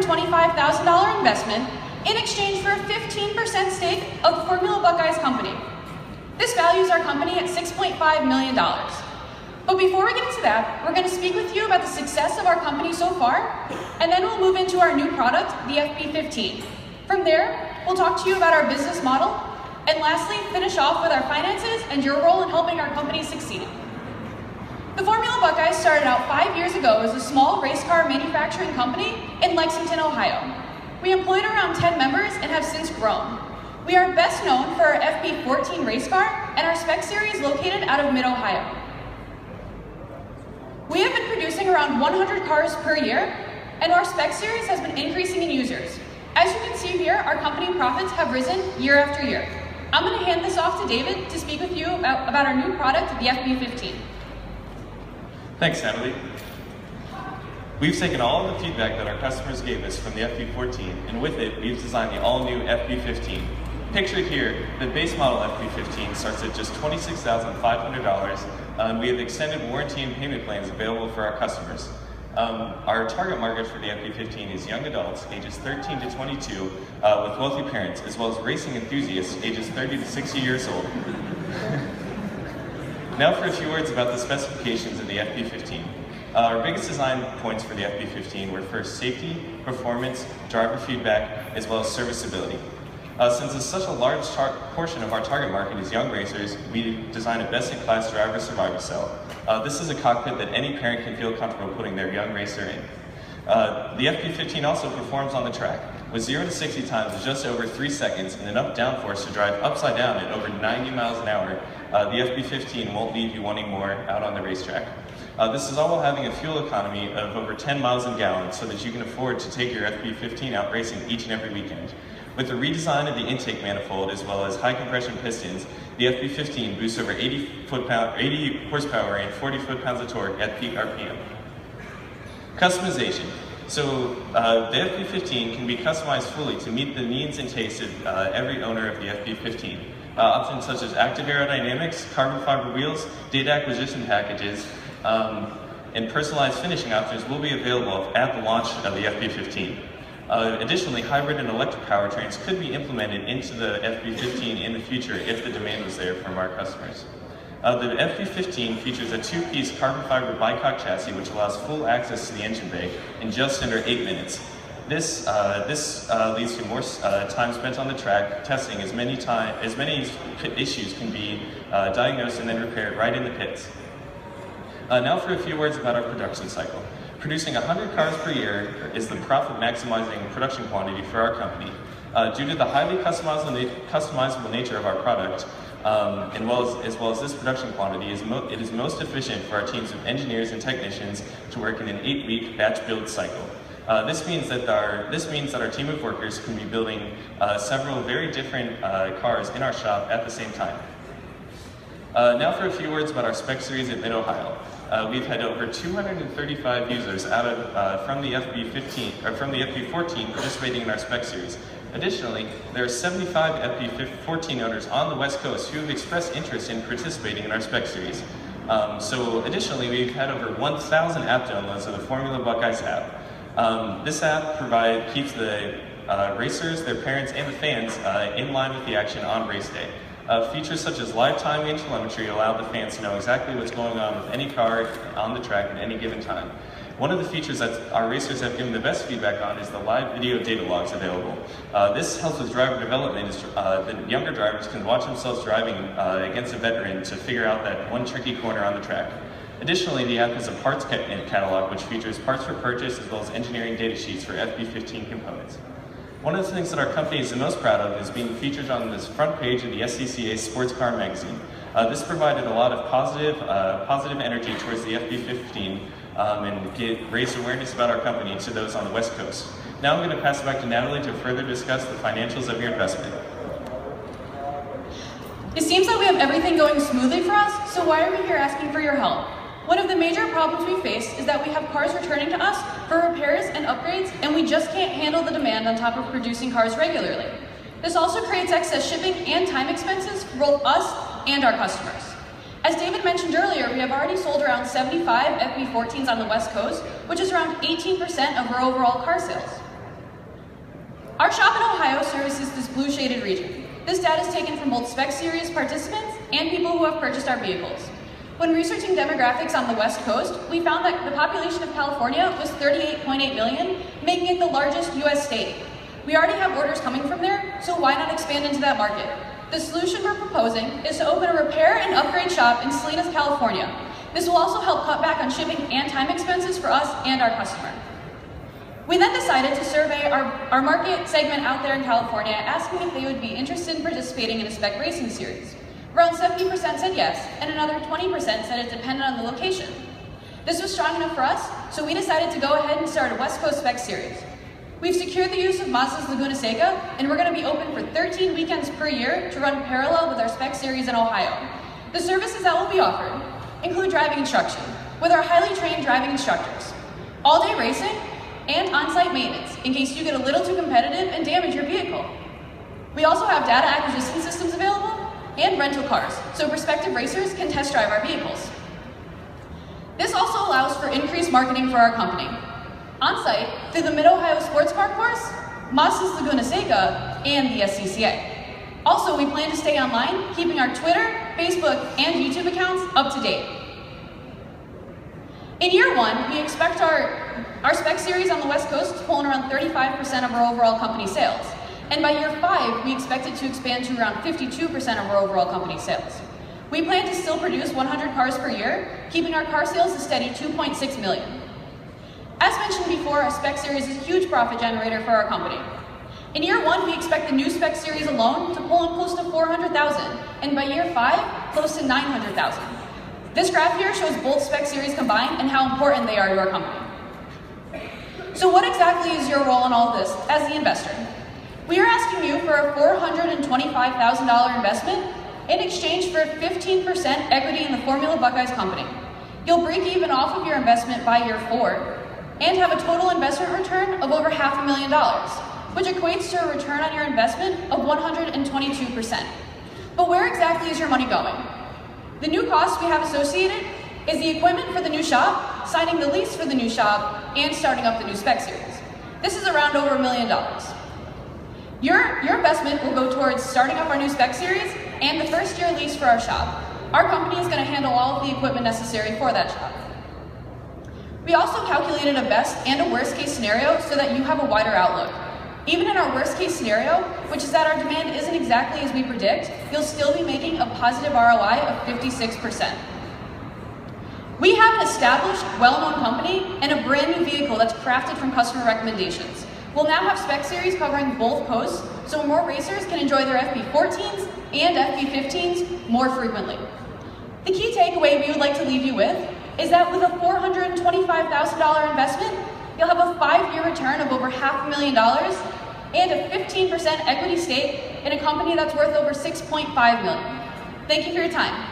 $225,000 investment in exchange for a 15% stake of the Formula Buckeyes company. This values our company at $6.5 million. But before we get into that, we're going to speak with you about the success of our company so far, and then we'll move into our new product, the FB15. From there, we'll talk to you about our business model, and lastly, finish off with our finances and your role in helping our company succeed. The Formula Buckeyes started out 5 years ago as a small race car manufacturing company in Lexington, Ohio. We employed around 10 members and have since grown. We are best known for our FB14 race car and our spec series located out of Mid-Ohio. We have been producing around 100 cars per year, and our spec series has been increasing in users. As you can see here, our company profits have risen year after year. I'm going to hand this off to David to speak with you about our new product, the FB15. Thanks, Natalie. We've taken all of the feedback that our customers gave us from the FB14, and with it, we've designed the all-new FB15. Pictured here, the base model FB15 starts at just $26,500, and we have extended warranty and payment plans available for our customers. Our target market for the FB15 is young adults, ages 13 to 22, with wealthy parents, as well as racing enthusiasts, ages 30 to 60 years old. Now for a few words about the specifications of the FB15. Our biggest design points for the FB15 were first safety, performance, driver feedback, as well as serviceability. Since such a large portion of our target market is young racers, we designed a best-in-class driver survival cell. This is a cockpit that any parent can feel comfortable putting their young racer in. The FB15 also performs on the track, with 0 to 60 times in just over 3 seconds and enough downforce to drive upside down at over 90 miles an hour. The FB15 won't leave you wanting more out on the racetrack. This is all while having a fuel economy of over 10 miles a gallon so that you can afford to take your FB15 out racing each and every weekend. With the redesign of the intake manifold as well as high compression pistons, the FB15 boosts over 80 horsepower and 40 foot-pounds of torque at peak RPM. Customization. So the FB15 can be customized fully to meet the needs and tastes of every owner of the FB15. Options such as active aerodynamics, carbon fiber wheels, data acquisition packages, and personalized finishing options will be available at the launch of the FB15. Additionally, hybrid and electric powertrains could be implemented into the FB15 in the future if the demand was there from our customers. The FB15 features a 2-piece carbon fiber bicoque chassis which allows full access to the engine bay in just under 8 minutes. This leads to more time spent on the track testing as many pit issues can be diagnosed and then repaired right in the pits. Now for a few words about our production cycle. Producing 100 cars per year is the profit-maximizing production quantity for our company. Due to the highly customizable nature of our product, as well as this production quantity, it is most efficient for our teams of engineers and technicians to work in an 8-week batch build cycle. This means that our team of workers can be building several very different cars in our shop at the same time. Now for a few words about our spec series at Mid-Ohio. We've had over 235 users from the FB14 participating in our spec series. Additionally, there are 75 FB14 owners on the West Coast who have expressed interest in participating in our spec series. Additionally, we've had over 1,000 app downloads of the Formula Buckeyes app. This app keeps the racers, their parents, and the fans in line with the action on race day. Features such as live timing and telemetry allow the fans to know exactly what's going on with any car on the track at any given time. One of the features that our racers have given the best feedback on is the live video data logs available. This helps with driver development as the younger drivers can watch themselves driving against a veteran to figure out that one tricky corner on the track. Additionally, the app has a parts catalog which features parts for purchase as well as engineering data sheets for FB15 components. One of the things that our company is the most proud of is being featured on this front page of the FSAE Sports Car magazine. This provided a lot of positive energy towards the FB15 and raised awareness about our company to those on the West Coast. Now I'm going to pass it back to Natalie to further discuss the financials of your investment. It seems that we have everything going smoothly for us, so why are we here asking for your help? One of the major problems we face is that we have cars returning to us for repairs and upgrades, and we just can't handle the demand on top of producing cars regularly. This also creates excess shipping and time expenses for both us and our customers. As David mentioned earlier, we have already sold around 75 FB14s on the West Coast, which is around 18% of our overall car sales. Our shop in Ohio services this blue shaded region. This data is taken from both Spec Series participants and people who have purchased our vehicles. When researching demographics on the West Coast, we found that the population of California was 38.8 million, making it the largest US state. We already have orders coming from there, so why not expand into that market? The solution we're proposing is to open a repair and upgrade shop in Salinas, California. This will also help cut back on shipping and time expenses for us and our customer. We then decided to survey our market segment out there in California, asking if they would be interested in participating in a spec racing series. Around 70% said yes, and another 20% said it depended on the location. This was strong enough for us, so we decided to go ahead and start a West Coast spec series. We've secured the use of Mazda's Laguna Seca, and we're going to be open for 13 weekends per year to run parallel with our spec series in Ohio. The services that will be offered include driving instruction with our highly trained driving instructors, all-day racing, and on-site maintenance in case you get a little too competitive and damage your vehicle. We also have data acquisition systems available and rental cars, so prospective racers can test drive our vehicles. This also allows for increased marketing for our company. On-site, through the Mid-Ohio Sports Park course, Mazda's Laguna Seca, and the SCCA. Also, we plan to stay online, keeping our Twitter, Facebook, and YouTube accounts up to date. In year one, we expect our spec series on the West Coast to pull in around 35% of our overall company sales. And by year 5, we expect it to expand to around 52% of our overall company sales. We plan to still produce 100 cars per year, keeping our car sales a steady 2.6 million. As mentioned before, our spec series is a huge profit generator for our company. In year 1, we expect the new spec series alone to pull in close to 400,000, and by year 5, close to 900,000. This graph here shows both spec series combined and how important they are to our company. So what exactly is your role in all of this as the investor? We are asking you for a $425,000 investment in exchange for 15% equity in the Formula Buckeyes company. You'll break even off of your investment by year 4 and have a total investment return of over $500,000, which equates to a return on your investment of 122%. But where exactly is your money going? The new costs we have associated is the equipment for the new shop, signing the lease for the new shop, and starting up the new spec series. This is around over $1 million. Your investment will go towards starting up our new spec series and the first year lease for our shop. Our company is going to handle all of the equipment necessary for that shop. We also calculated a best and a worst case scenario so that you have a wider outlook. Even in our worst case scenario, which is that our demand isn't exactly as we predict, you'll still be making a positive ROI of 56%. We have an established, well-known company and a brand new vehicle that's crafted from customer recommendations. We'll now have spec series covering both coasts, so more racers can enjoy their FB14s and FB15s more frequently. The key takeaway we would like to leave you with is that with a $425,000 investment, you'll have a 5-year return of over $500,000 and a 15% equity stake in a company that's worth over $6.5 million. Thank you for your time.